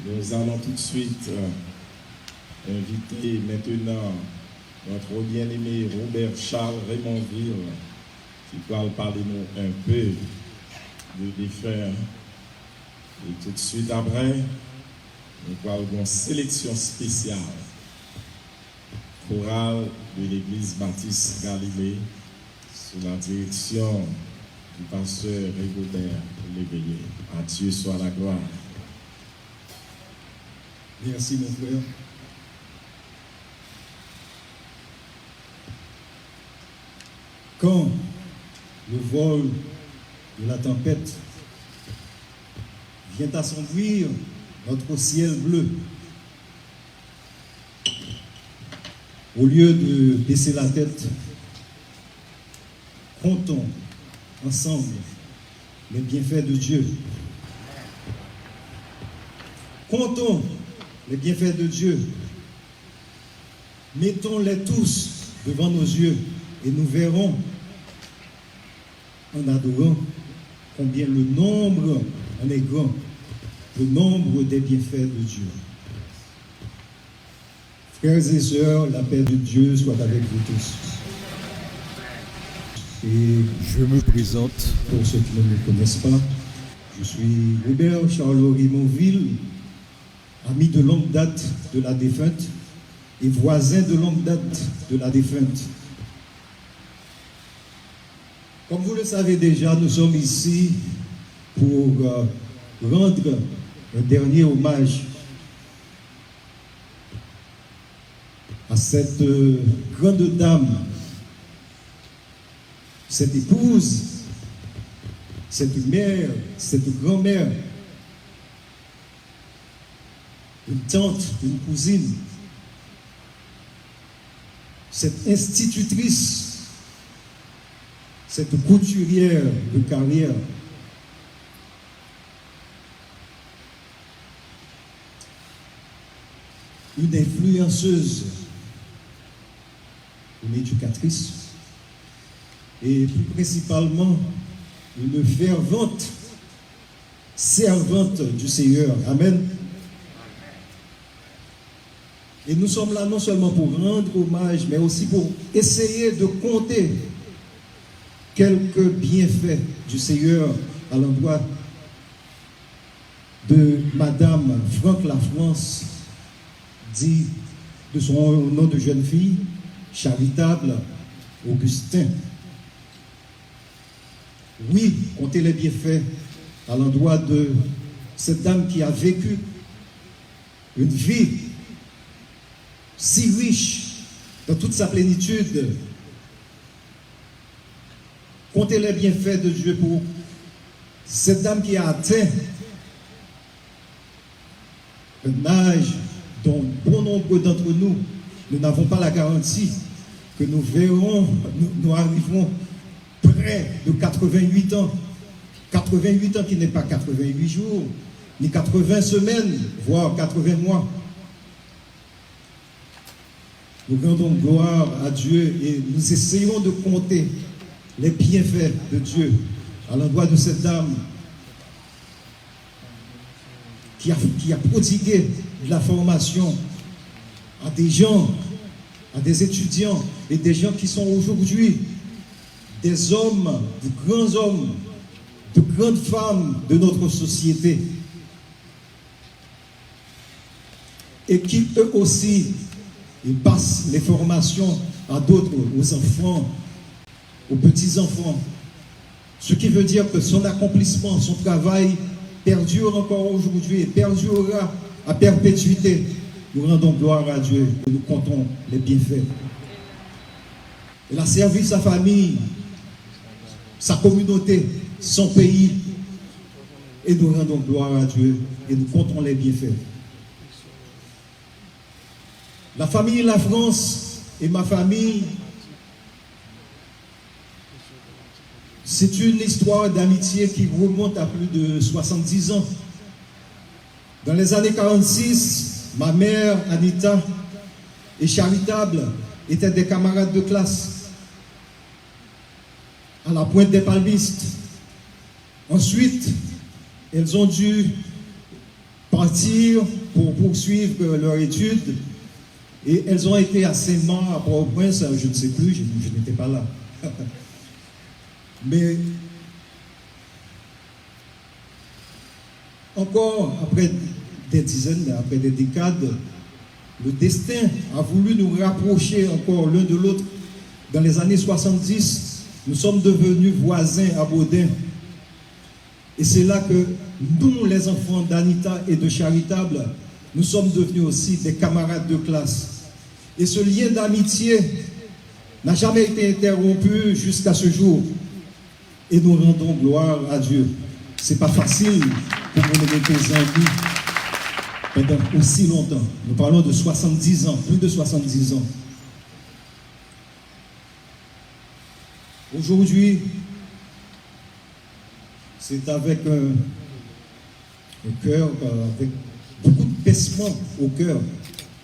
Nous allons tout de suite inviter maintenant notre bien-aimé Robert Charles Raymondville qui va parler nous un peu de défunt. Et tout de suite après, nous allons une sélection spéciale chorale de l'église Baptiste Galilée sous la direction du pasteur Rigobert Léveillé. À Dieu soit la gloire. Merci mon frère. Quand le vol de la tempête vient assombrir notre ciel bleu, au lieu de baisser la tête, comptons ensemble les bienfaits de Dieu. Comptons les bienfaits de Dieu. Mettons-les tous devant nos yeux et nous verrons en adorant combien le nombre en est grand, le nombre des bienfaits de Dieu. Frères et sœurs, la paix de Dieu soit avec vous tous. Et je me présente. Pour ceux qui ne me connaissent pas, je suis Robert Charles Raymondville, ami de longue date de la défunte et voisin de longue date de la défunte. Comme vous le savez déjà, nous sommes ici pour rendre un dernier hommage à cette grande dame, cette épouse, cette mère, cette grand-mère, une tante, une cousine, cette institutrice, cette couturière de carrière, une influenceuse, une éducatrice et plus principalement une fervente servante du Seigneur. Amen. Et nous sommes là non seulement pour rendre hommage, mais aussi pour essayer de compter quelques bienfaits du Seigneur à l'endroit de Madame Franck Lafrance, dit de son nom de jeune fille, charitable Augustin. Oui, comptez les bienfaits à l'endroit de cette dame qui a vécu une vie si riche dans toute sa plénitude. Comptez les bienfaits de Dieu pour cette dame qui a atteint un âge dont bon nombre d'entre nous, nous n'avons pas la garantie que nous verrons, nous arriverons près de 88 ans. 88 ans qui n'est pas 88 jours, ni 80 semaines, voire 80 mois. Nous rendons gloire à Dieu et nous essayons de compter les bienfaits de Dieu à l'endroit de cette dame qui a prodigué de la formation à des gens, à des étudiants et des gens qui sont aujourd'hui des hommes, de grands hommes, de grandes femmes de notre société et qui eux aussi ils passent les formations à d'autres, aux enfants, aux petits-enfants. Ce qui veut dire que son accomplissement, son travail perdure encore aujourd'hui et perdurera à perpétuité. Nous rendons gloire à Dieu et nous comptons les bienfaits. Il a servi sa famille, sa communauté, son pays et nous rendons gloire à Dieu et nous comptons les bienfaits. La famille La France et ma famille, c'est une histoire d'amitié qui remonte à plus de 70 ans. Dans les années 46, ma mère, Anita, et Charitable étaient des camarades de classe à la Pointe des Palmistes. Ensuite, elles ont dû partir pour poursuivre leur étude. Et elles ont été à Saint-Marc, à Port-au-Prince, je ne sais plus, je n'étais pas là. Mais encore après des dizaines, après des décades, le destin a voulu nous rapprocher encore l'un de l'autre. Dans les années 70, nous sommes devenus voisins à Baudin. Et c'est là que nous, les enfants d'Anita et de Charitable, nous sommes devenus aussi des camarades de classe. Et ce lien d'amitié n'a jamais été interrompu jusqu'à ce jour. Et nous rendons gloire à Dieu. Ce n'est pas facile pour vous aimer tes amis pendant aussi longtemps. Nous parlons de 70 ans, plus de 70 ans. Aujourd'hui, c'est avec un cœur, avec beaucoup de baissement au cœur,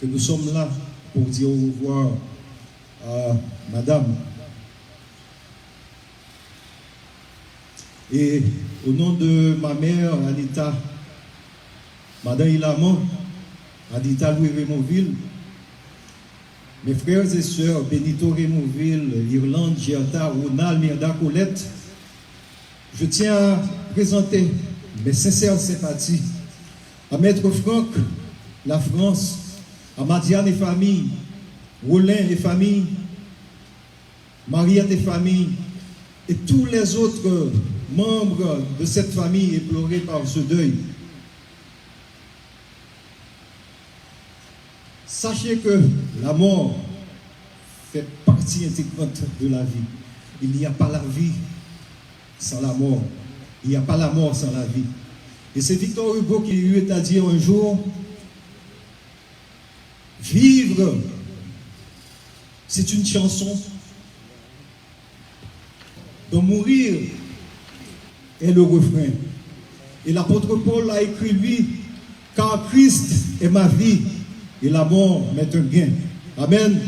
que nous sommes là pour dire au revoir à Madame. Et au nom de ma mère, Anita, Madame Ilaman, Anita Louis Rémonville, mes frères et sœurs, Benito Rémonville, Irlande, Gerta, Ronald, Mirda, Colette, je tiens à présenter mes sincères sympathies à Maître Franck, la France, à Madiane et famille, Rollin et famille, Mariette et famille, et tous les autres membres de cette famille éplorés par ce deuil. Sachez que la mort fait partie intégrante de la vie. Il n'y a pas la vie sans la mort. Il n'y a pas la mort sans la vie. Et c'est Victor Hugo qui eut à dire un jour, vivre, c'est une chanson, dont mourir est le refrain. Et l'apôtre Paul a écrit lui, car Christ est ma vie et la mort m'est un gain. Amen.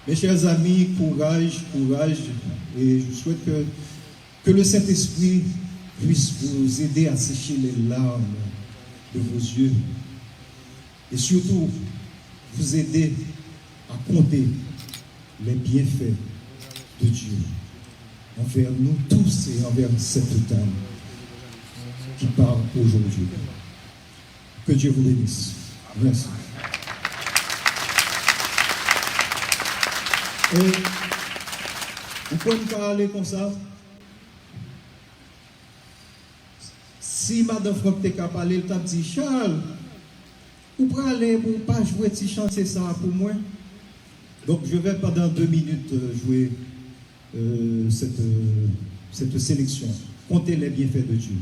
Mes chers amis, courage, courage. Et je souhaite que le Saint-Esprit puisse vous aider à sécher les larmes de vos yeux. Et surtout, vous aider à compter les bienfaits de Dieu envers nous tous et envers cette dame qui parle aujourd'hui. Que Dieu vous bénisse. Merci. Et vous pouvez me parler comme ça. Si Madame Franck t'es capable parler, elle t'a dit, Charles, vous pouvez aller pour ne pas jouer si chanter ça pour moi. Donc je vais pendant 2 minutes jouer cette sélection. Comptez les bienfaits de Dieu.